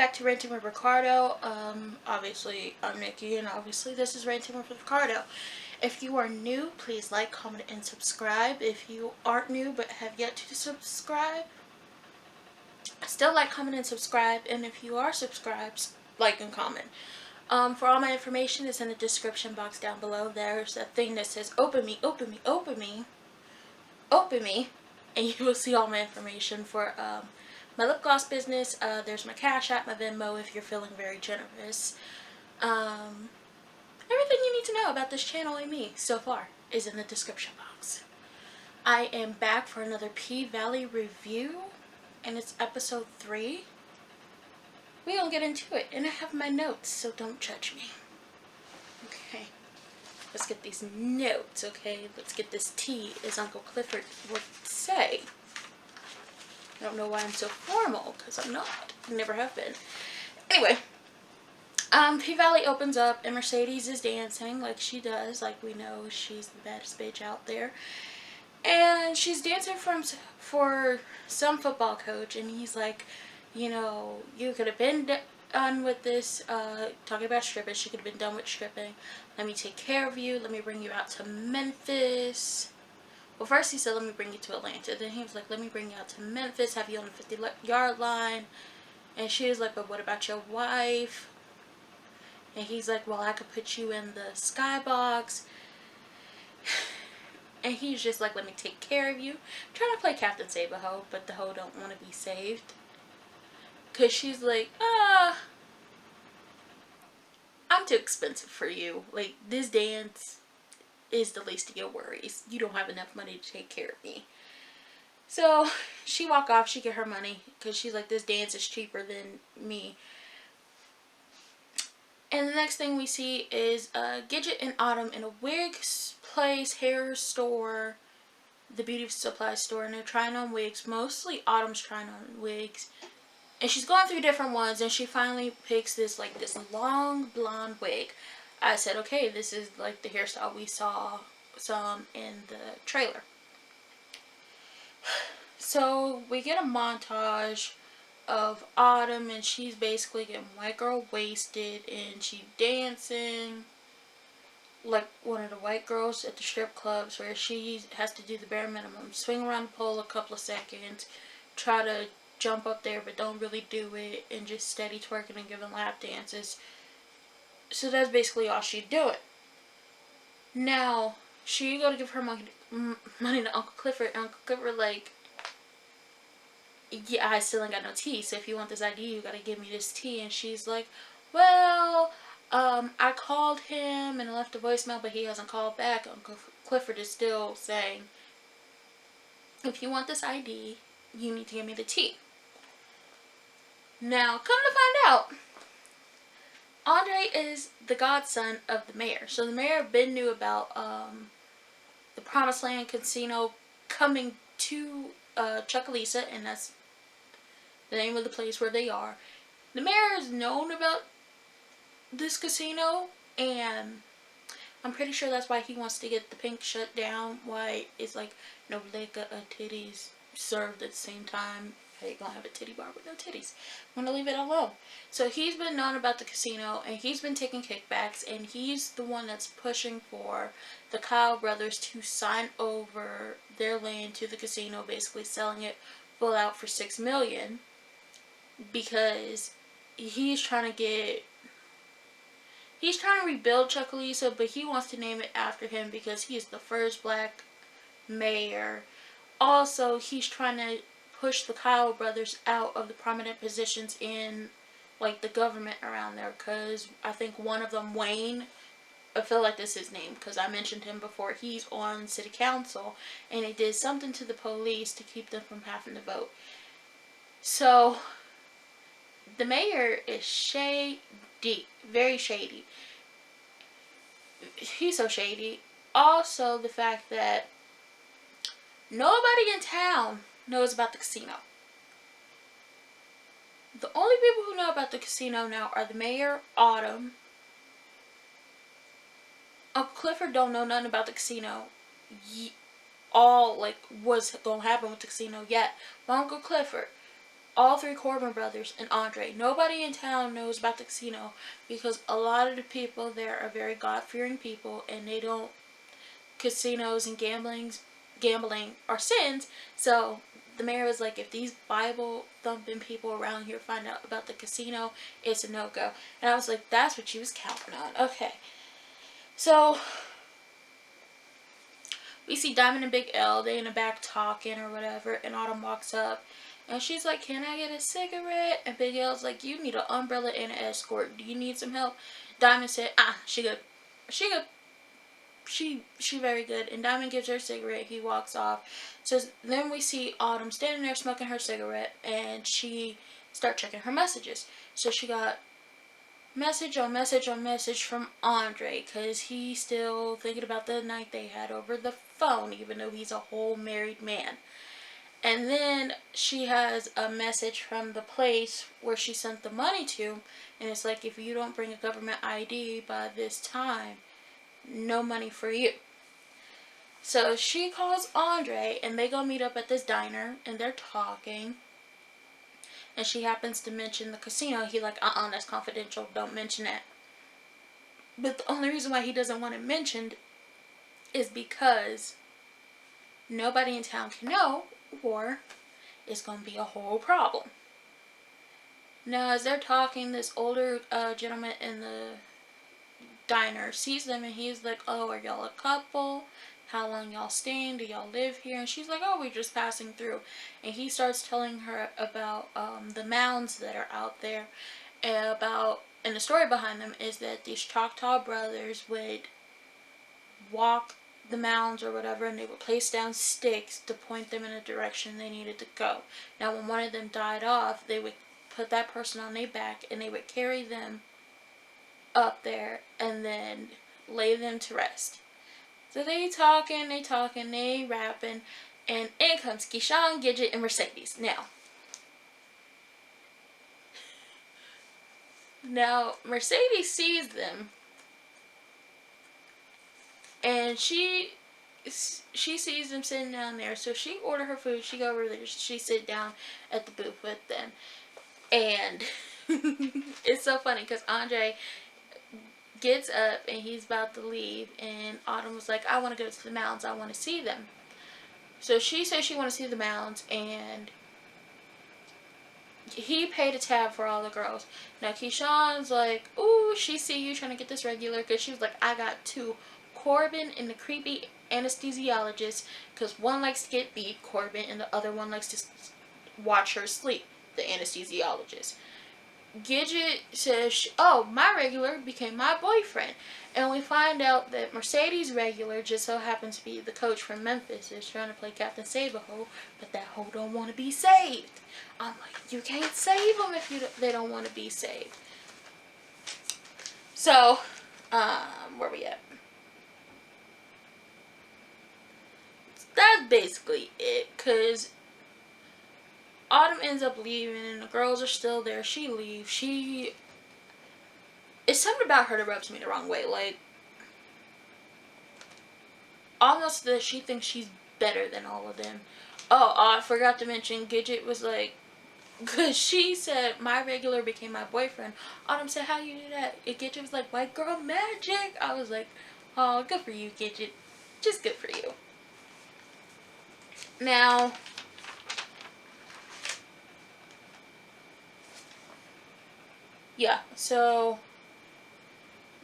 back to Ranting with Ricardo. Obviously, I'm Nikki, and obviously this is Ranting with Ricardo. If you are new, please like, comment, and subscribe. If you aren't new but have yet to subscribe, still like, comment, and subscribe. And if you are subscribed, like and comment. For all my information is in the description box down below. There's a thing that says open me, open me, open me, open me, and you will see all my information for my lip gloss business. There's my Cash App, my Venmo if you're feeling very generous. Everything you need to know about this channel and me so far is in the description box. I am back for another P-Valley review, and it's episode 3. We're gonna get into it, and I have my notes, so don't judge me. Okay, let's get these notes, okay? Let's get this tea, as Uncle Clifford would say. I don't know why I'm so formal, because I'm not. Never have been. Anyway, P-Valley opens up, and Mercedes is dancing like she does. Like, we know she's the baddest bitch out there. And she's dancing for some football coach, and he's like, you know, you could have been done with this, talking about stripping. She could have been done with stripping. Let me take care of you. Let me bring you out to Memphis. Well, first he said, let me bring you to Atlanta. Then he was like, let me bring you out to Memphis, have you on the 50-yard line. And she was like, but what about your wife? And he's like, well, I could put you in the skybox. And he's just like, let me take care of you. I'm trying to play Captain Save a Hoe, but the hoe don't want to be saved. Because she's like, I'm too expensive for you. Like, this dance is the least of your worries. You don't have enough money to take care of me. So she walk off. She get her money because she's like, this dance is cheaper than me. And the next thing we see is Gidget and Autumn in a wig place, hair store, the beauty supply store, and they're trying on wigs. Mostly Autumn's trying on wigs, and she's going through different ones, and she finally picks this long blonde wig. I said, okay, this is like the hairstyle we saw some in the trailer. So we get a montage of Autumn, and she's basically getting white girl wasted, and she's dancing like one of the white girls at the strip clubs, where she has to do the bare minimum, swing around the pole a couple of seconds, try to jump up there but don't really do it, and just steady twerking and giving lap dances. So that's basically all she's doing. Now she go to give her money to Uncle Clifford, and Uncle Clifford like, yeah, I still ain't got no tea, so if you want this ID, you gotta give me this tea. And she's like, well, I called him and left a voicemail, but he hasn't called back. Uncle Clifford is still saying, if you want this ID, you need to give me the tea. Now, come to find out, Andre is the godson of the mayor. So the mayor knew about the Promised Land Casino coming to Chucalissa, and that's the name of the place where they are. The mayor is known about this casino, and I'm pretty sure that's why he wants to get the pink shut down. Why it's like no liquor or titties served at the same time. How you gonna have a titty bar with no titties? I'm gonna leave it alone. So he's been known about the casino, and he's been taking kickbacks, and he's the one that's pushing for the Kyle brothers to sign over their land to the casino, basically selling it full out for $6 million, because he's trying to rebuild Chucalissa, but he wants to name it after him because he is the first black mayor. Also, he's trying to push the Kyle brothers out of the prominent positions in like the government around there, because I think one of them, Wayne, I feel like this is his name because I mentioned him before, he's on city council, and he did something to the police to keep them from having to vote. So the mayor is shady, very shady. He's so shady. Also, the fact that nobody in town knows about the casino. The only people who know about the casino now are the mayor, Autumn. Uncle Clifford don't know nothing about the casino. All like what's gonna happen with the casino yet. But Uncle Clifford, all three Corbin brothers and Andre. Nobody in town knows about the casino because a lot of the people there are very God-fearing people, and they don't, casinos and gambling are sins. So the mayor was like, if these Bible thumping people around here find out about the casino, it's a no-go. And I was like, that's what you was counting on. Okay. So we see Diamond and Big L, they in the back talking or whatever, and Autumn walks up and she's like, can I get a cigarette? And Big L's like, you need an umbrella and an escort. Do you need some help? Diamond said, she good. She good. She very good. And Diamond gives her a cigarette. He walks off. So then we see Autumn standing there smoking her cigarette, and she starts checking her messages. So she got message on message on message from Andre, because he's still thinking about the night they had over the phone, even though he's a whole married man. And then she has a message from the place where she sent the money to, and it's like, if you don't bring a government ID by this time, no money for you. So she calls Andre, and they go meet up at this diner, and they're talking. And she happens to mention the casino. He's like, that's confidential, don't mention that. But the only reason why he doesn't want it mentioned is because nobody in town can know, or it's going to be a whole problem. Now, as they're talking, this older gentleman in the diner sees them, and he's like, oh, are y'all a couple? How long y'all staying? Do y'all live here? And she's like, oh, we're just passing through. And he starts telling her about the mounds that are out there, and the story behind them is that these Choctaw brothers would walk the mounds or whatever, and they would place down sticks to point them in a direction they needed to go. Now, when one of them died off, they would put that person on their back, and they would carry them up there and then lay them to rest. So they talking, they rapping, and in comes Keyshawn, Gidget, and Mercedes. Now Mercedes sees them, and she sees them sitting down there, so she order her food, she go over there, she sit down at the booth with them. And it's so funny because Andre gets up and he's about to leave, and Autumn was like, I want to go to the mounds, I want to see them. So she says she want to see the mounds, and he paid a tab for all the girls. Now Keyshawn's like, ooh, she see you trying to get this regular, because she was like, I got two, Corbin and the creepy anesthesiologist, because one likes to get beat, Corbin, and the other one likes to watch her sleep, the anesthesiologist. Gidget says, oh, my regular became my boyfriend. And we find out that Mercedes' regular just so happens to be the coach from Memphis, is trying to play Captain Save-A-Ho, but that hoe don't want to be saved. I'm like, you can't save them if they don't want to be saved. So, where we at? That's basically it, because Autumn ends up leaving, and the girls are still there. She leaves. It's something about her that rubs me the wrong way. Like, almost that she thinks she's better than all of them. Oh, I forgot to mention, Gidget was like, because she said, my regular became my boyfriend. Autumn said, how you do that? And Gidget was like, white girl magic. I was like, oh, good for you, Gidget. Just good for you. Now, yeah, so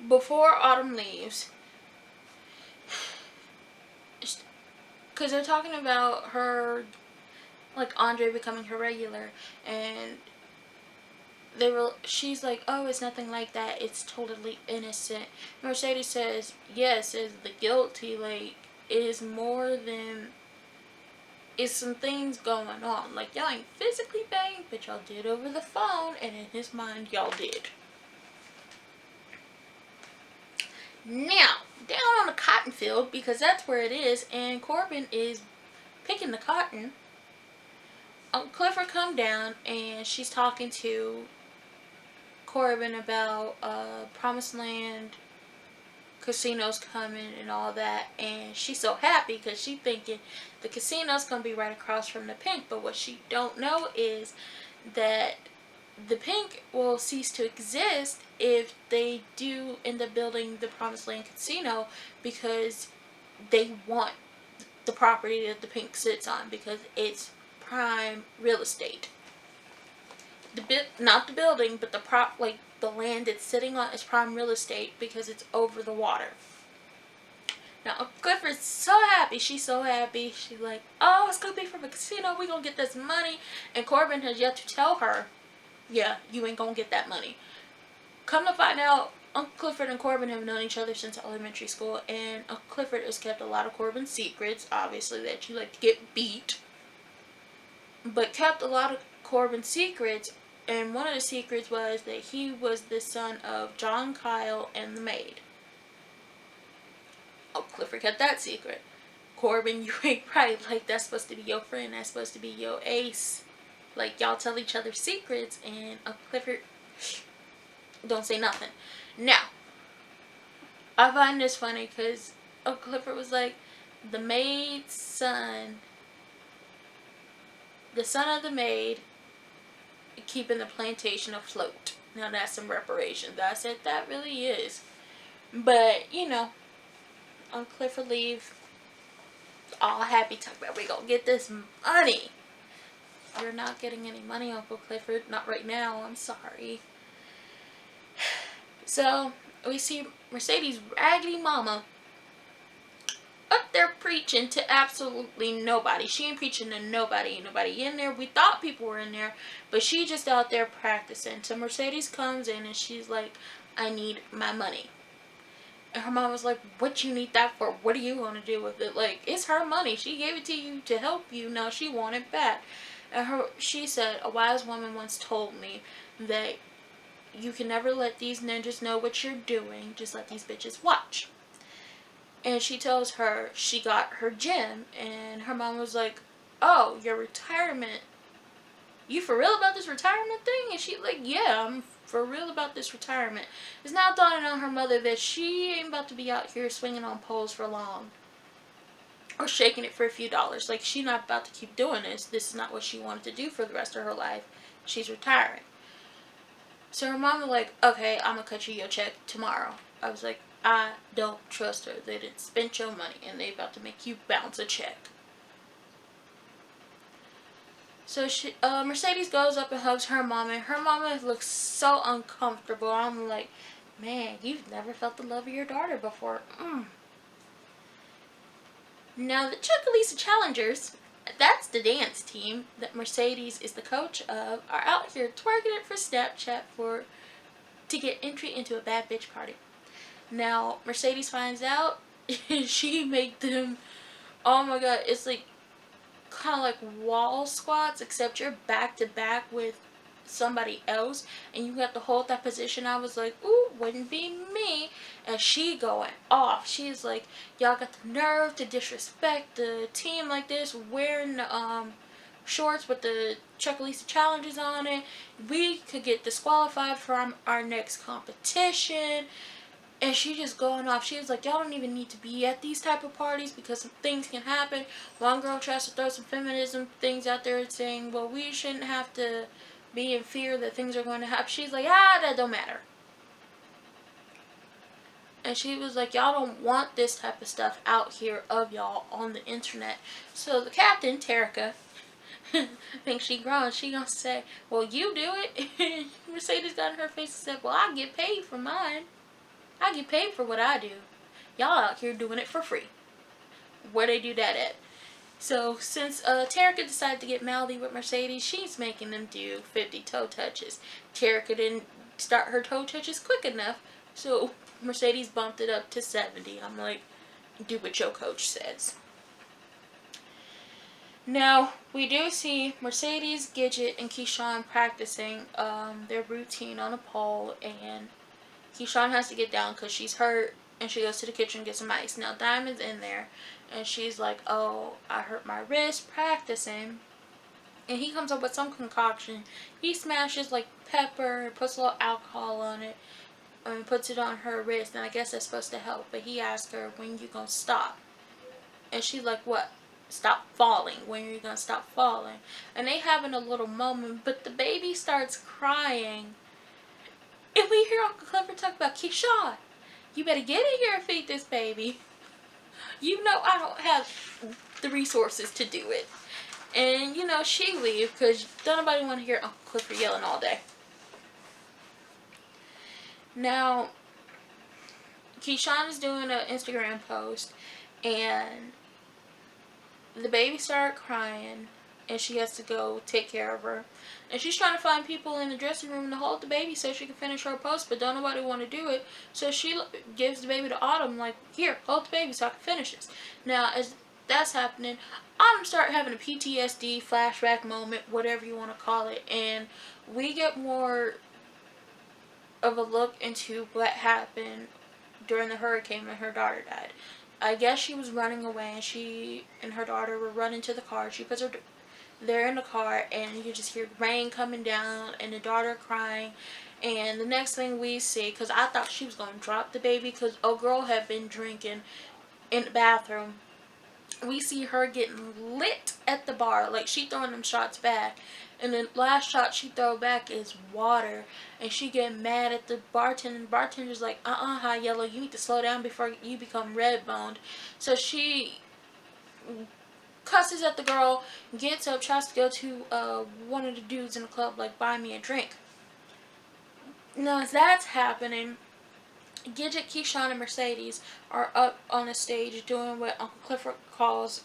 before Autumn leaves, because they're talking about her, like Andre becoming her regular, and she's like, oh, it's nothing like that, it's totally innocent. Mercedes says, yes, is the guilty, like, it is more than, it's some things going on, like, y'all ain't physically banged, but y'all did over the phone, and in his mind, y'all did. Now, down on the cotton field, because that's where it is, and Corbin is picking the cotton, Clifford come down, and she's talking to Corbin about Promised Land casinos coming and all that, and she's so happy because she's thinking the casino's gonna be right across from the Pink, but what she don't know is that the pink will cease to exist if they do end up building the Promised Land Casino, because they want the property that the pink sits on because it's prime real estate. Not the building, but the land it's sitting on is prime real estate because it's over the water. Now Clifford's so happy. She's so happy. She's like, oh, it's gonna be from a casino. We're gonna get this money. And Corbin has yet to tell her, yeah, you ain't gonna get that money. Come to find out, Uncle Clifford and Corbin have known each other since elementary school, and Uncle Clifford has kept a lot of Corbin's secrets, obviously, that you like to get beat, but kept a lot of Corbin's secrets, and one of the secrets was that he was the son of John Kyle and the maid. Uncle Clifford kept that secret. Corbin, you ain't right, like, that's supposed to be your friend, that's supposed to be your ace. Like, y'all tell each other secrets, and Uncle Clifford don't say nothing. Now, I find this funny because Uncle Clifford was like, the maid's son, the son of the maid, keeping the plantation afloat. Now that's some reparations. I said, that really is. But, you know, Uncle Clifford leave, all happy, talking about, we gonna get this money. You're not getting any money, Uncle Clifford. Not right now, I'm sorry. So, we see Mercedes' raggedy mama up there preaching to absolutely nobody. She ain't preaching to nobody. Ain't nobody in there. We thought people were in there, but she just out there practicing. So Mercedes comes in and she's like, I need my money. And her mom was like, what you need that for? What do you want to do with it? Like, it's her money. She gave it to you to help you. Now she want it back. And she said, a wise woman once told me that you can never let these ninjas know what you're doing. Just let these bitches watch. And she tells her she got her gym. And her mom was like, oh, your retirement. You for real about this retirement thing? And she's like, yeah, I'm for real about this retirement. It's now dawning on her mother that she ain't about to be out here swinging on poles for long. Or shaking it for a few dollars. Like, she's not about to keep doing this. This is not what she wanted to do for the rest of her life. She's retiring. So her mom was like, okay, I'm going to cut you your check tomorrow. I was like, I don't trust her. They didn't spend your money and they about to make you bounce a check. So Mercedes goes up and hugs her mama, and her mama looks so uncomfortable. I'm like, man, you've never felt the love of your daughter before. Now, the Chuckalisa Challengers, that's the dance team that Mercedes is the coach of, are out here twerking it for Snapchat to get entry into a bad bitch party. Now, Mercedes finds out, she made them, oh my god, it's like, kind of like wall squats, except you're back to back with somebody else, and you got to hold that position. I was like, ooh, wouldn't be me. And she going off. She's like, y'all got the nerve to disrespect the team like this, wearing the shorts with the Chuckalisa challenges on it. We could get disqualified from our next competition. And she just going off. She was like, y'all don't even need to be at these type of parties because some things can happen. One girl tries to throw some feminism things out there saying, well, we shouldn't have to be in fear that things are going to happen. She's like, that don't matter. And she was like, y'all don't want this type of stuff out here of y'all on the internet. So the captain, Terica, thinks she grown. She gonna say, well, you do it. Mercedes got in her face and said, well, I get paid for mine. I get paid for what I do. Y'all out here doing it for free. Where they do that at? So, since Terica decided to get mouthy with Mercedes, she's making them do 50 toe touches. Terica didn't start her toe touches quick enough, so Mercedes bumped it up to 70. I'm like, do what your coach says. Now, we do see Mercedes, Gidget, and Keyshawn practicing their routine on a pole, and Keyshawn has to get down because she's hurt, and she goes to the kitchen and gets some ice. Now, Diamond's in there, and she's like, oh, I hurt my wrist practicing. And he comes up with some concoction. He smashes, like, pepper, puts a little alcohol on it, and puts it on her wrist, and I guess that's supposed to help. But he asks her, when you gonna stop? And she's like, what? stop falling? When are you gonna stop falling? And they having a little moment, but the baby starts crying. And we hear Uncle Clifford talk about, Keyshawn, you better get in here and feed this baby. You know I don't have the resources to do it. And, you know, she leaves because don't nobody want to hear Uncle Clifford yelling all day. Now, Keyshawn is doing an Instagram post, and the baby started crying, and she has to go take care of her. And she's trying to find people in the dressing room to hold the baby so she can finish her post, but don't nobody want to do it. So she gives the baby to Autumn, like, here, hold the baby so I can finish this. Now, as that's happening, Autumn start having a PTSD flashback moment, whatever you want to call it, and we get more of a look into what happened during the hurricane when her daughter died. I guess she was running away, and she and her daughter were running to the car. She puts her there in the car, and you just hear rain coming down and the daughter crying. And the next thing we see, because I thought she was going to drop the baby because a girl had been drinking in the bathroom, we see her getting lit at the bar, like she throwing them shots back, and the last shot she throw back is water, and she getting mad at the bartender, and the bartender's like, High Yellow, you need to slow down before you become red boned. So she cusses at the girl, gets up, tries to go to one of the dudes in the club, like, buy me a drink. Now as that's happening, Gidget, Keyshawn, and Mercedes are up on the stage doing what Uncle Clifford calls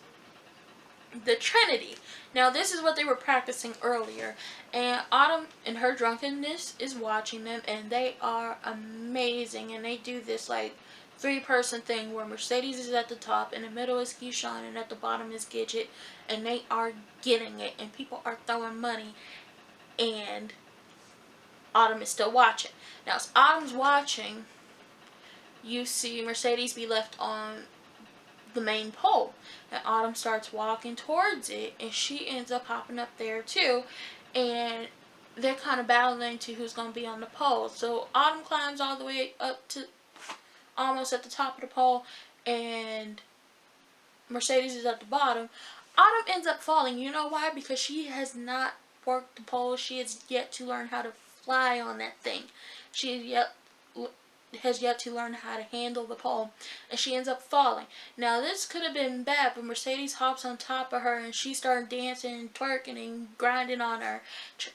the Trinity. Now this is what they were practicing earlier, and Autumn in her drunkenness is watching them, and they are amazing. And they do this like 3-person thing where Mercedes is at the top, in the middle is Keyshawn, and at the bottom is Gidget, and they are getting it, and people are throwing money, and Autumn is still watching. Now as Autumn's watching, you see Mercedes be left on the main pole, and Autumn starts walking towards it, and she ends up hopping up there too, and they're kind of battling to who's going to be on the pole. So Autumn climbs all the way up to almost at the top of the pole, and Mercedes is at the bottom. Autumn ends up falling. You know why? Because she has not worked the pole. She has yet to learn how to fly on that thing. She has yet to learn how to handle the pole, and she ends up falling. Now this could have been bad, but Mercedes hops on top of her, and she started dancing and twerking and grinding on her,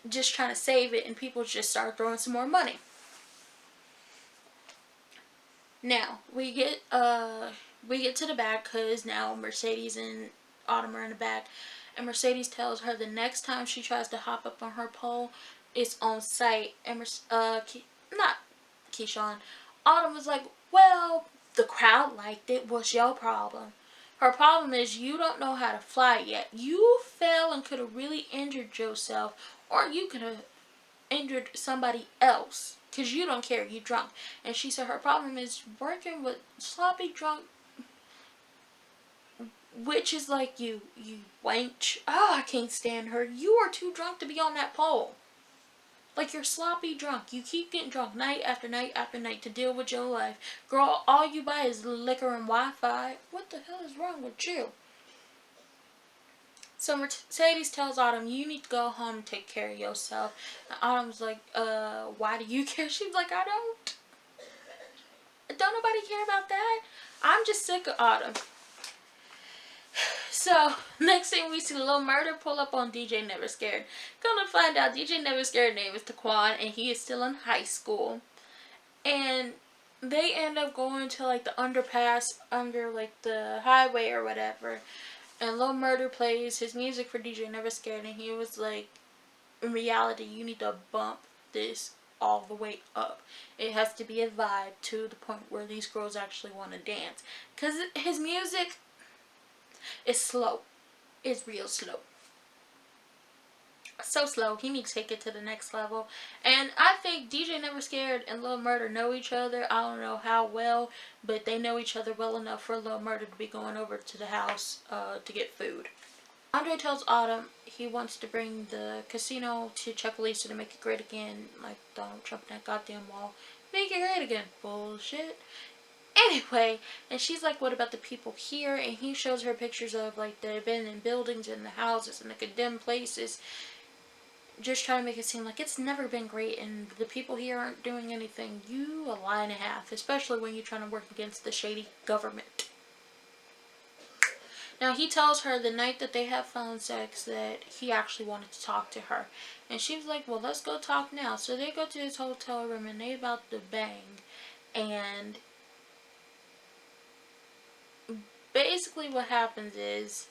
just trying to save it, and people just start throwing some more money. Now we get to the back, because now Mercedes and Autumn are in the back, and Mercedes tells her the next time she tries to hop up on her pole, it's on sight. And not Keyshawn, Autumn was like, well, the crowd liked it. What's your problem? Her problem is you don't know how to fly yet. You fell and could have really injured yourself, or you could have injured somebody else, because you don't care, you drunk. And she said her problem is working with sloppy drunk witches like you wench. Oh, I can't stand her. You are too drunk to be on that pole. Like, you're sloppy drunk. You keep getting drunk night after night after night to deal with your life. Girl, all you buy is liquor and Wi-Fi. What the hell is wrong with you? So Mercedes tells Autumn, you need to go home and take care of yourself. And Autumn's like, why do you care? She's like, I don't. Don't nobody care about that. I'm just sick of Autumn. So, next thing we see Lil Murder pull up on DJ Never Scared. Gonna find out DJ Never Scared name is Taquan, and he is still in high school. And they end up going to like the underpass under like the highway or whatever. And Lil Murder plays his music for DJ Never Scared, and he was like, in reality, you need to bump this all the way up. It has to be a vibe to the point where these girls actually want to dance. Because his music is slow. It's real slow. So slow. He needs to take it to the next level. And I think DJ Never Scared and Lil Murder know each other. I don't know how well, but they know each other well enough for Lil Murder to be going over to the house to get food. Andre tells Autumn he wants to bring the casino to Chuckalisa to make it great again, like Donald Trump in that goddamn wall. Make it great again. Bullshit. Anyway, and she's like, what about the people here? And he shows her pictures of, like, the abandoned buildings and the houses and the condemned places, just trying to make it seem like it's never been great and the people here aren't doing anything. You a lie and a half, especially when you're trying to work against the shady government. Now, he tells her the night that they have phone sex that he actually wanted to talk to her. And she was like, well, let's go talk now. So they go to his hotel room and they about to bang. And basically what happens is,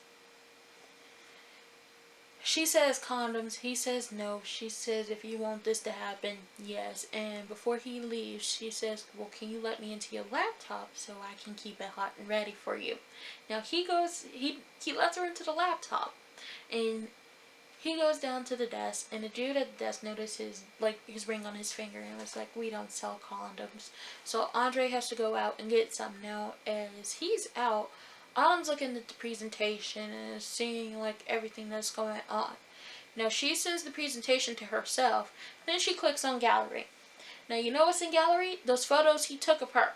she says condoms, he says no. She says, if you want this to happen, yes. And before he leaves, she says, well, can you let me into your laptop so I can keep it hot and ready for you? Now he lets her into the laptop, and he goes down to the desk, and the dude at the desk notices, like, his ring on his finger, and was like, we don't sell condoms. So Andre has to go out and get some. Now, as he's out, Autumn's looking at the presentation and is seeing, like, everything that's going on. Now, she sends the presentation to herself, then she clicks on gallery. Now, you know what's in gallery? Those photos he took of her.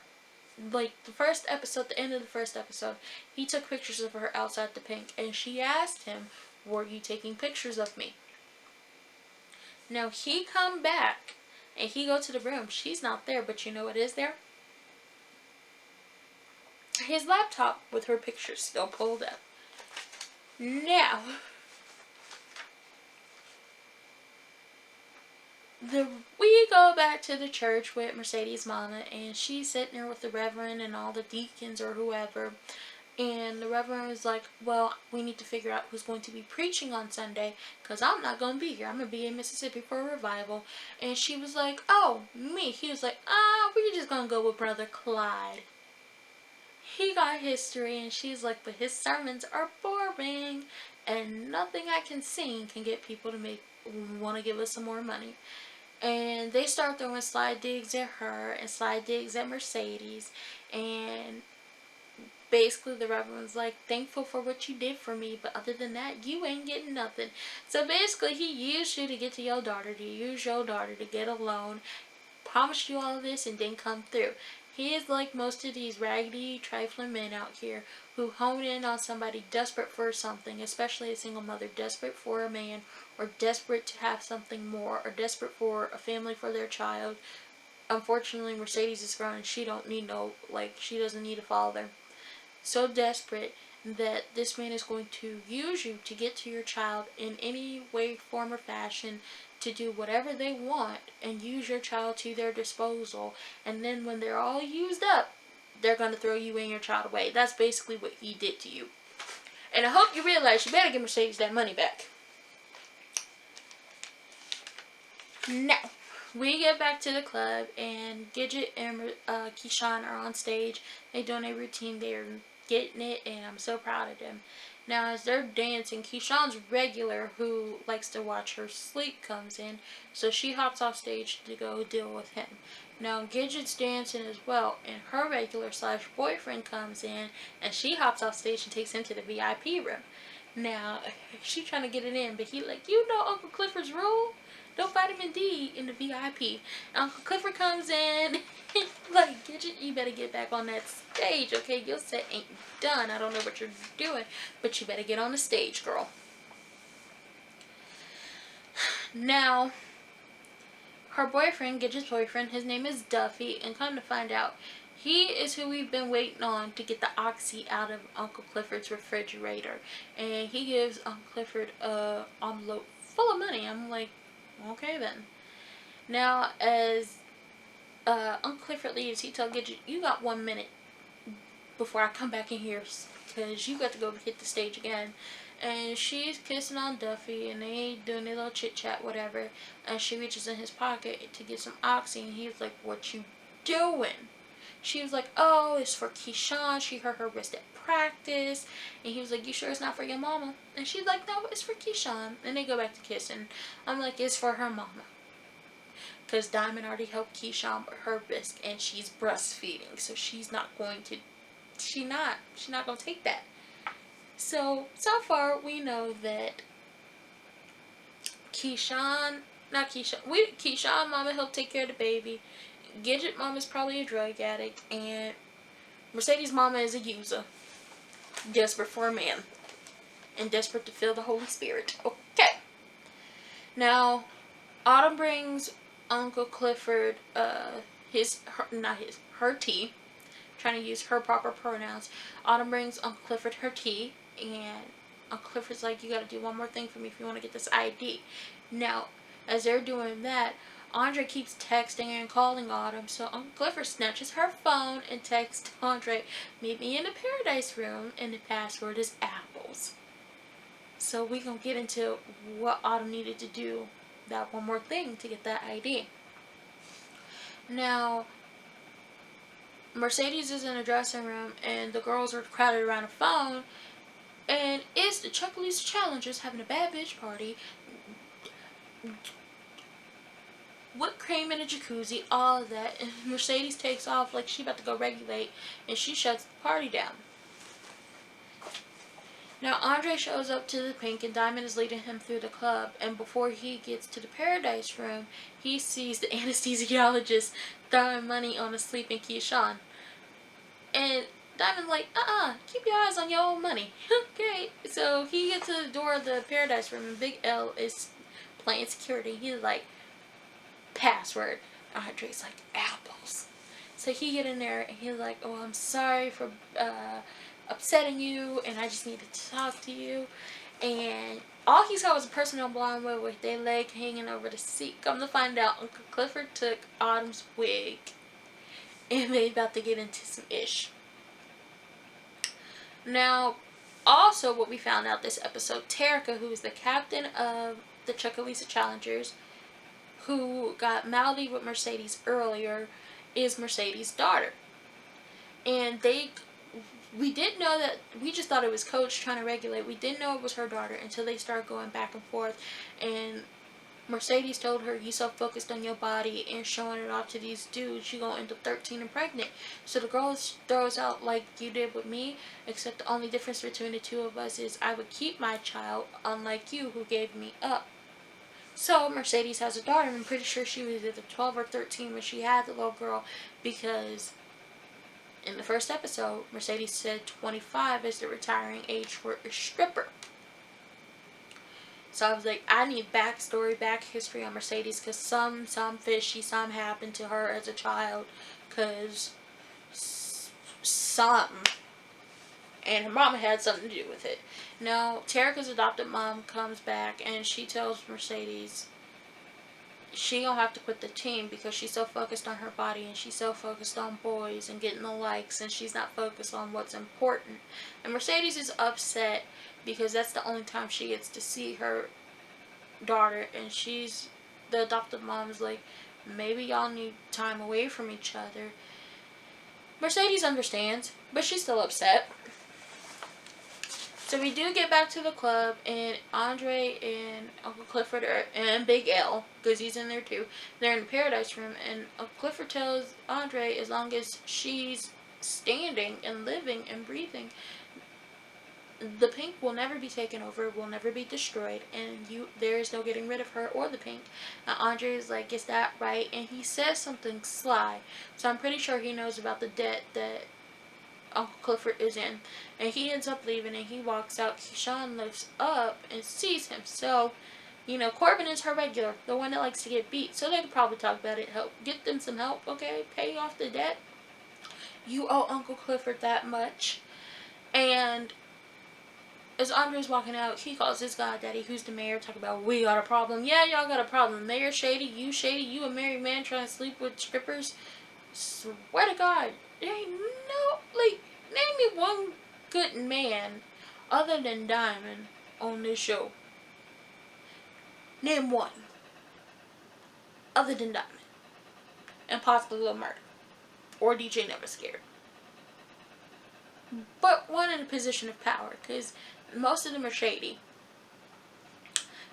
Like, the first episode, the end of the first episode, he took pictures of her outside the pink, and she asked him, were you taking pictures of me? Now, he come back, and he go to the room. She's not there, but you know what is there? His laptop with her pictures still pulled up. Now, we go back to the church with Mercedes' mama, and she's sitting there with the reverend and all the deacons or whoever. And the reverend was like, well, we need to figure out who's going to be preaching on Sunday, because I'm not going to be here. I'm going to be in Mississippi for a revival. And she was like, oh, me. He was like, we're just going to go with Brother Clyde. He got history, and she's like, but his sermons are boring, and nothing I can sing can get people to want to give us some more money. And they start throwing slide digs at her and slide digs at Mercedes, and basically the reverend's like, thankful for what you did for me, but other than that, you ain't getting nothing. So basically, he used you to get to your daughter, to use your daughter to get a loan, promised you all of this, and didn't come through. He is like most of these raggedy, trifling men out here who hone in on somebody desperate for something, especially a single mother desperate for a man, or desperate to have something more, or desperate for a family for their child. Unfortunately, Mercedes is grown and she doesn't need a father. So desperate that this man is going to use you to get to your child in any way, form, or fashion, to do whatever they want and use your child to their disposal. And then when they're all used up, they're going to throw you and your child away. That's basically what he did to you. And I hope you realize you better give Mercedes that money back. Now, we get back to the club, and Gidget and Keyshawn are on stage. They're doing a routine. They're getting it, and I'm so proud of them. Now, as they're dancing, Keyshawn's regular, who likes to watch her sleep, comes in, so she hops off stage to go deal with him. Now, Gidget's dancing as well, and her regular / boyfriend comes in, and she hops off stage and takes him to the VIP room. Now, she's trying to get it in, but he like, you know Uncle Clifford's rule? No vitamin D in the VIP. Uncle Clifford comes in, like, Gidget, you better get back on that stage, okay? Your set ain't done. I don't know what you're doing, but you better get on the stage, girl. Now, her boyfriend, Gidget's boyfriend, his name is Duffy, and come to find out, he is who we've been waiting on to get the oxy out of Uncle Clifford's refrigerator. And he gives Uncle Clifford a envelope full of money. I'm like, okay then. Now, as Uncle Clifford leaves, he tells Gidget, you got 1 minute before I come back in here, because you got to go hit the stage again. And she's kissing on Duffy, and they doing their little chit chat, whatever. And she reaches in his pocket to get some oxy, and he's like, what you doing? She was like, oh, it's for Keyshawn. She hurt her wrist at practice. And he was like, you sure it's not for your mama? And she's like, no, it's for Keyshawn. And they go back to kissing. I'm like, it's for her mama. Because Diamond already helped Keyshawn with her wrist, and she's breastfeeding. So she's not going to, she's not going to take that. So far we know that Keyshawn mama helped take care of the baby. Gidget mama's probably a drug addict, and Mercedes' mama is a user, desperate for a man, and desperate to feel the Holy Spirit. Okay. Now, Autumn brings Uncle Clifford her tea. Trying to use her proper pronouns. Autumn brings Uncle Clifford her tea, and Uncle Clifford's like, you gotta do one more thing for me if you want to get this ID. Now, as they're doing that, Andre keeps texting and calling Autumn, so Uncle Clifford snatches her phone and texts Andre, meet me in the Paradise Room, and the password is apples. So we gonna get into what Autumn needed to do, that one more thing to get that ID. Now, Mercedes is in a dressing room, and the girls are crowded around a phone, and it's the Chuckalisa Challengers having a bad bitch party. Whipped cream in a jacuzzi, all of that, and Mercedes takes off like she about to go regulate, and she shuts the party down. Now Andre shows up to the pink, and Diamond is leading him through the club, and before he gets to the Paradise Room, he sees the anesthesiologist throwing money on a sleeping Keyshawn. And Diamond's like, keep your eyes on your own money. Okay, so he gets to the door of the Paradise Room, and Big L is playing security. He's like, password. Andre's like, apples. So he get in there, and he's like, oh, I'm sorry for upsetting you, and I just needed to talk to you. And all he saw was a person on blonde wig with their leg hanging over the seat. Come to find out, Uncle Clifford took Autumn's wig, and they about to get into some ish. Now, also what we found out this episode, Terica, who is the captain of the Chuckalisa Challengers, who got mouthy with Mercedes earlier, is Mercedes' daughter. And we didn't know that, we just thought it was Coach trying to regulate. We didn't know it was her daughter until they started going back and forth, and Mercedes told her, you so focused on your body and showing it off to these dudes, you gonna end up 13 and pregnant. So the girl throws out like you did with me, except the only difference between the two of us is I would keep my child, unlike you who gave me up. So Mercedes has a daughter, and I'm pretty sure she was either 12 or 13 when she had the little girl, because in the first episode, Mercedes said 25 is the retiring age for a stripper. So I was like, I need backstory, back history on Mercedes, because some fishy, some happened to her as a child, because something. And her mama had something to do with it. Now, Terica's adopted mom comes back, and she tells Mercedes she gonna have to quit the team because she's so focused on her body, and she's so focused on boys and getting the likes, and she's not focused on what's important. And Mercedes is upset because that's the only time she gets to see her daughter, and the adoptive mom's like, maybe y'all need time away from each other. Mercedes understands, but she's still upset. So we do get back to the club, and Andre and Uncle Clifford and Big L, because he's in there too, they're in the Paradise Room, and Uncle Clifford tells Andre as long as she's standing and living and breathing, the pink will never be taken over, will never be destroyed, and there is no getting rid of her or the pink. And Andre is like, is that right? And he says something sly, so I'm pretty sure he knows about the debt that Uncle Clifford is in. And he ends up leaving, and he walks out. Keyshawn looks up and sees him. So, Corbin is her regular, the one that likes to get beat. So they could probably talk about it, get them some help, okay? Pay off the debt. You owe Uncle Clifford that much. And as Andre's walking out, he calls his goddaddy, who's the mayor, talking about, we got a problem. Yeah, y'all got a problem. Mayor shady, you a married man trying to sleep with strippers. Swear to God, there ain't name me one good man other than Diamond on this show. Name one other than Diamond. And possibly Lil Murder. Or DJ Never Scared. But one in a position of power, because most of them are shady.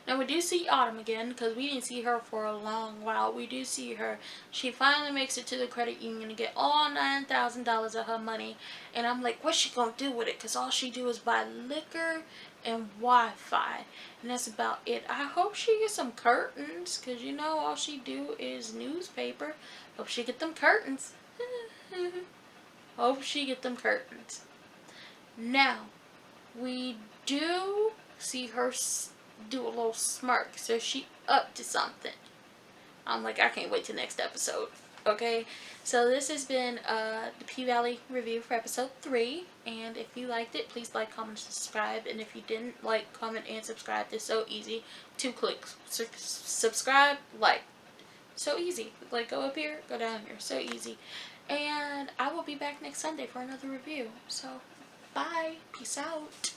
Now we do see Autumn again, because we didn't see her for a long while. We do see her. She finally makes it to the credit union to get all $9,000 of her money. And I'm like, what's she going to do with it? Because all she do is buy liquor and Wi-Fi. And that's about it. I hope she gets some curtains, because all she do is newspaper. Hope she get them curtains. Hope she get them curtains. Now, we do see her do a little smirk, so she up to something. I'm like, I can't wait till next episode. Okay, so this has been the P-Valley review for episode 3, and if you liked it, please like, comment, subscribe, and if you didn't, like, comment, and subscribe. It's so easy. 2 clicks. Subscribe, like. So easy. Like, go up here, go down here. So easy. And I will be back next Sunday for another review. So, bye. Peace out.